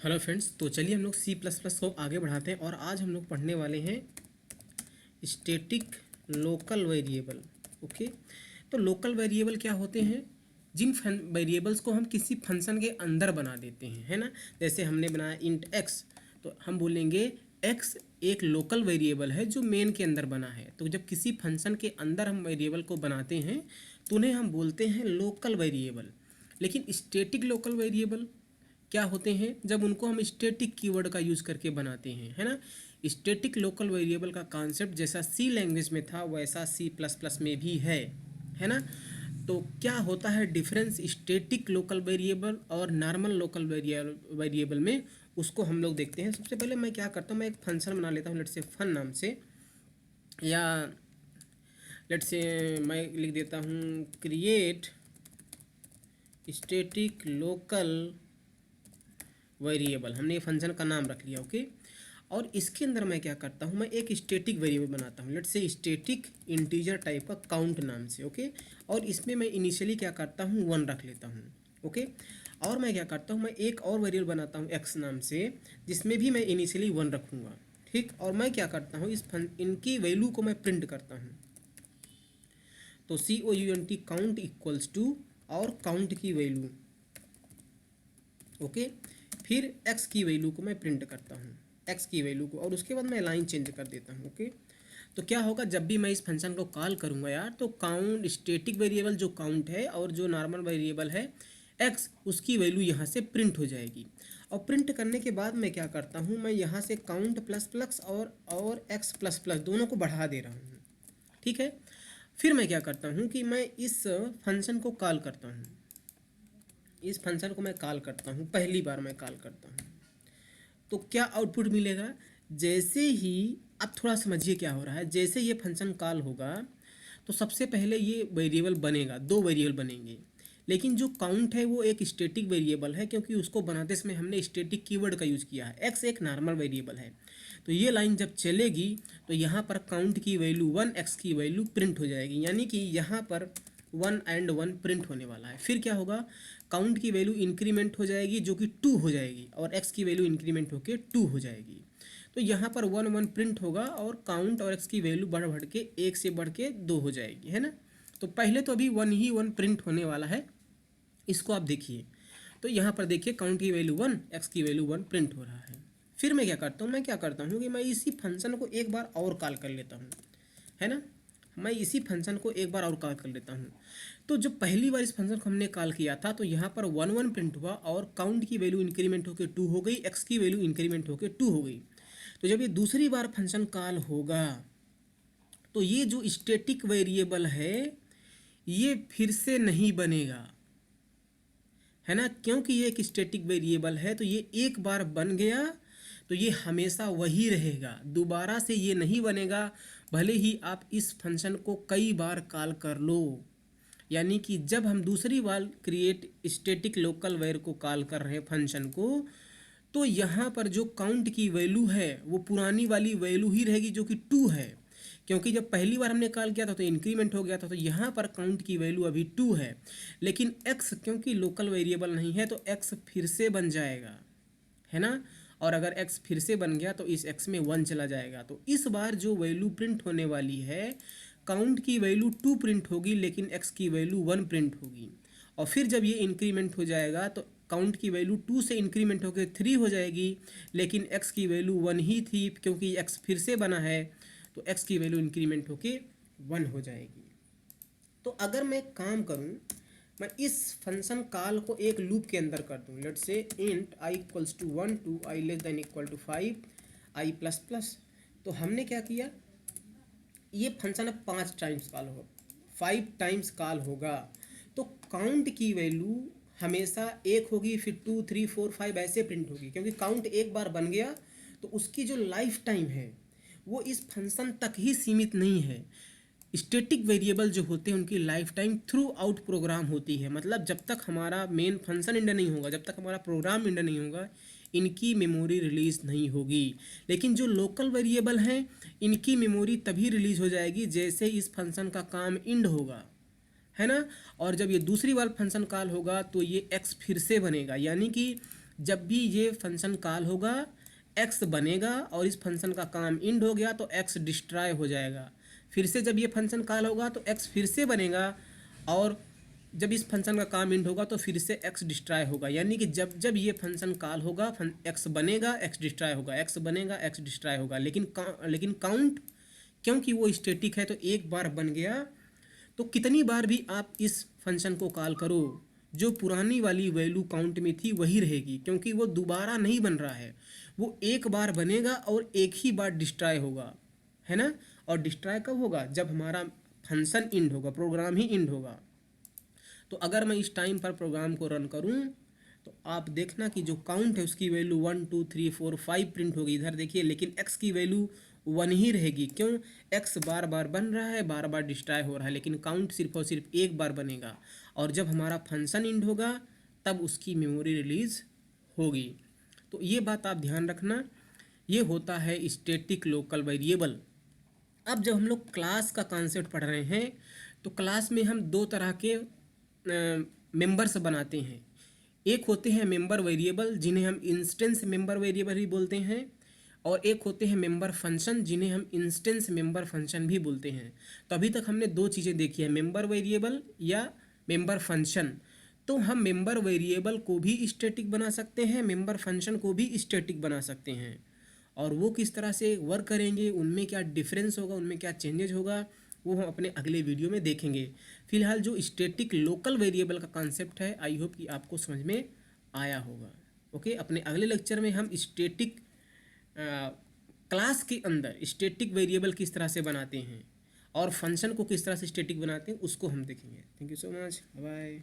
Hello friends, तो चलिए हम लोग सी प्लस प्लस को आगे बढ़ाते हैं और आज हम लोग पढ़ने वाले हैं स्टैटिक लोकल वेरिएबल। ओके, तो लोकल वेरिएबल क्या होते हैं? जिन वेरिएबल्स को हम किसी फंक्शन के अंदर बना देते हैं, है ना। जैसे हमने बनाया इंट एक्स, तो हम बोलेंगे एक्स एक लोकल वेरिएबल है जो मेन के अंदर बना है। तो जब किसी फंक्शन के अंदर हम वेरिएबल को बनाते हैं तो उन्हें हम बोलते हैं लोकल वेरिएबल। लेकिन स्टैटिक लोकल वेरिएबल क्या होते हैं? जब उनको हम स्टैटिक कीवर्ड का यूज़ करके बनाते हैं, है ना। स्टैटिक लोकल वेरिएबल का कॉन्सेप्ट जैसा सी लैंग्वेज में था वैसा सी प्लस प्लस में भी है ना। तो क्या होता है डिफरेंस स्टैटिक लोकल वेरिएबल और नॉर्मल लोकल वेरिएबल में, उसको हम लोग देखते हैं। सबसे पहले मैं क्या करता हूँ, मैं एक फंक्शन बना लेता हूँ लेट से फन नाम से, या लेट से मैं लिख देता हूँ क्रिएट स्टैटिक लोकल वेरिएबल। हमने ये फंक्शन का नाम रख लिया। ओके, और इसके अंदर मैं क्या करता हूँ, मैं एक स्टैटिक वेरिएबल बनाता हूँ let's say static integer type का काउंट नाम से। ओके, और इसमें मैं इनिशियली क्या करता हूँ, 1 रख लेता हूँ। ओके, और मैं क्या करता हूँ, मैं एक और वेरिएबल बनाता हूँ एक्स नाम से, जिसमें भी मैं इनिशियली 1 रखूँगा। ठीक, और मैं क्या करता हूँ, इनकी वैल्यू को मैं प्रिंट करता हूँ। तो COUNT काउंट इक्वल्स टू और काउंट की वैल्यू। ओके, फिर x की वैल्यू को मैं प्रिंट करता हूँ, x की वैल्यू को, और उसके बाद मैं लाइन चेंज कर देता हूँ। ओके, तो क्या होगा, जब भी मैं इस फंक्शन को कॉल करूँगा यार, तो काउंट स्टैटिक वेरिएबल जो काउंट है और जो नॉर्मल वेरिएबल है x, उसकी वैल्यू यहाँ से प्रिंट हो जाएगी। और प्रिंट करने के बाद मैं क्या करता हूँ, मैं यहाँ से काउंट प्लस प्लस और x प्लस प्लस दोनों को बढ़ा दे रहा हूँ। ठीक है, फिर मैं क्या करता हूँ कि मैं इस फंक्शन को कॉल करता हूँ, इस फंक्शन को मैं कॉल करता हूँ, पहली बार मैं कॉल करता हूँ। तो क्या आउटपुट मिलेगा, जैसे ही, अब थोड़ा समझिए क्या हो रहा है। जैसे ये फंक्शन कॉल होगा तो सबसे पहले ये वेरिएबल बनेगा, 2 वेरिएबल बनेंगे। लेकिन जो काउंट है वो एक स्टैटिक वेरिएबल है, क्योंकि उसको बनाते समय हमने स्टैटिक कीवर्ड का यूज़ किया है। एक्स एक नॉर्मल वेरिएबल है। तो ये लाइन जब चलेगी तो यहाँ पर काउंट की वैल्यू 1, एक्स की वैल्यू प्रिंट हो जाएगी, यानी कि यहाँ पर 1 and 1 प्रिंट होने वाला है। फिर क्या होगा, काउंट की वैल्यू इंक्रीमेंट हो जाएगी जो कि 2 हो जाएगी, और x की वैल्यू इंक्रीमेंट होकर 2 हो जाएगी। तो यहाँ पर 1 1 प्रिंट होगा और काउंट और x की वैल्यू बढ़ बढ़ के 1 से बढ़ के 2 हो जाएगी, है ना। तो पहले तो अभी 1 ही 1 प्रिंट होने वाला है, इसको आप देखिए। तो यहाँ पर देखिए काउंट की वैल्यू 1, x की वैल्यू 1 प्रिंट हो रहा है। फिर मैं क्या करता हूँ, मैं क्या करता हूँ कि मैं इसी फंक्शन को एक बार और कॉल कर लेता हूँ, है ना। मैं इसी फंक्शन को एक बार और कॉल कर लेता हूँ। तो जब पहली बार इस फंक्शन को हमने कॉल किया था तो यहाँ पर 1 1 प्रिंट हुआ और काउंट की वैल्यू इंक्रीमेंट होकर 2 हो गई, x की वैल्यू इंक्रीमेंट होकर 2 हो गई। तो जब ये दूसरी बार फंक्शन कॉल होगा तो ये जो स्टैटिक वेरिएबल है ये फिर से नहीं बनेगा, है ना। क्योंकि ये एक स्टैटिक वेरिएबल है तो ये एक बार बन गया तो ये हमेशा वही रहेगा, दोबारा से ये नहीं बनेगा, भले ही आप इस फंक्शन को कई बार कॉल कर लो। यानी कि जब हम दूसरी बार क्रिएट स्टैटिक लोकल वेर को कॉल कर रहे हैं फंक्शन को, तो यहाँ पर जो काउंट की वैल्यू है वो पुरानी वाली वैल्यू ही रहेगी जो कि 2 है। क्योंकि जब पहली बार हमने कॉल किया था तो इंक्रीमेंट हो गया था, तो यहाँ पर काउंट की वैल्यू अभी 2 है। लेकिन x क्योंकि लोकल वेरिएबल नहीं है तो x फिर से बन जाएगा, है ना। और अगर x फिर से बन गया तो इस x में 1 चला जाएगा। तो इस बार जो वैल्यू प्रिंट होने वाली है, काउंट की वैल्यू 2 प्रिंट होगी लेकिन x की वैल्यू 1 प्रिंट होगी। और फिर जब ये इंक्रीमेंट हो जाएगा तो काउंट की वैल्यू 2 से इंक्रीमेंट होकर 3 हो जाएगी, लेकिन x की वैल्यू 1 ही थी क्योंकि x फिर से बना है, तो x की वैल्यू इंक्रीमेंट होकर 1 हो जाएगी। तो अगर मैं काम करूं, मैं इस फंक्शन कॉल को एक लूप के अंदर कर दूं, let's say int i equals to 1 to i less than equal to 5 i plus plus. तो हमने क्या किया, ये फंक्शन अब 5 टाइम्स कॉल होगा, 5 टाइम्स कॉल होगा। तो काउंट की वैल्यू हमेशा 1 होगी, फिर 2 3 4 5 ऐसे प्रिंट होगी, क्योंकि काउंट एक बार बन गया तो उसकी जो लाइफ टाइम है वो इस फंक्शन तक ही सीमित नहीं है। स्टैटिक वेरिएबल जो होते हैं उनकी lifetime throughout program होती है, मतलब जब तक हमारा मेन फंक्शन इंड नहीं होगा, जब तक हमारा प्रोग्राम इंड नहीं होगा, इनकी मेमोरी रिलीज़ नहीं होगी। लेकिन जो लोकल वेरिएबल हैं इनकी मेमोरी तभी रिलीज़ हो जाएगी जैसे इस फंक्शन का काम इंड होगा, है ना। और जब ये दूसरी बार फंक्शन कॉल होगा तो ये x फिर से बनेगा, यानी कि जब भी ये फंक्शन कॉल होगा एक्स बनेगा और इस फंक्शन का काम इंड हो गया तो एक्स डिस्ट्रॉय हो जाएगा। फिर से जब ये फंक्शन कॉल होगा तो एक्स फिर से बनेगा और जब इस फंक्शन का काम इंड होगा तो फिर से एक्स डिस्ट्रॉय होगा। यानी कि जब जब ये फंक्शन कॉल होगा एक्स बनेगा एक्स डिस्ट्रॉय होगा, एक्स बनेगा एक्स डिस्ट्रॉय होगा। लेकिन काउंट क्योंकि वो स्टैटिक है तो एक बार बन गया तो कितनी बार भी आप इस फंक्शन को कॉल करो जो पुरानी वाली वैल्यू काउंट में थी वही रहेगी, क्योंकि वो दोबारा नहीं बन रहा है। वो एक बार बनेगा और एक ही बार डिस्ट्रॉय होगा, है ना। और डिस्ट्रॉय कब होगा? जब हमारा फंक्शन इंड होगा, प्रोग्राम ही इंड होगा। तो अगर मैं इस टाइम पर प्रोग्राम को रन करूं तो आप देखना कि जो काउंट है उसकी वैल्यू 1 2 3 4 5 प्रिंट होगी इधर देखिए, लेकिन एक्स की वैल्यू 1 ही रहेगी। क्यों? एक्स बार बार बन रहा है, बार बार डिस्ट्रॉय हो रहा है, लेकिन काउंट सिर्फ और सिर्फ एक बार बनेगा। और जब हमारा फंक्शन इंड होगा तब उसकी मेमोरी रिलीज होगी। तो ये बात आप ध्यान रखना, ये होता है स्टैटिक लोकल वेरिएबल। अब जब हम लोग क्लास का कॉन्सेप्ट पढ़ रहे हैं तो क्लास में हम दो तरह के मेंबर्स बनाते हैं। एक होते हैं मेंबर वेरिएबल जिन्हें हम इंस्टेंस मेंबर वेरिएबल भी बोलते हैं, और एक होते हैं मेंबर फंक्शन जिन्हें हम इंस्टेंस मेंबर फंक्शन भी बोलते हैं। तो अभी तक हमने दो चीज़ें देखी है, मेंबर वेरिएबल या मेंबर फंक्शन। तो हम मेंबर वेरिएबल को भी स्टैटिक बना सकते हैं, मेंबर फंक्शन को भी स्टैटिक बना सकते हैं। और वो किस तरह से वर्क करेंगे, उनमें क्या डिफरेंस होगा, उनमें क्या चेंजेज होगा, वो हम अपने अगले वीडियो में देखेंगे। फिलहाल जो स्टैटिक लोकल वेरिएबल का कॉन्सेप्ट है, आई होप कि आपको समझ में आया होगा। ओके, अपने अगले लेक्चर में हम स्टैटिक क्लास के अंदर स्टैटिक वेरिएबल किस तरह से बनाते हैं और फंक्शन को किस तरह से स्टैटिक बनाते हैं उसको हम देखेंगे। Thank you so much, bye.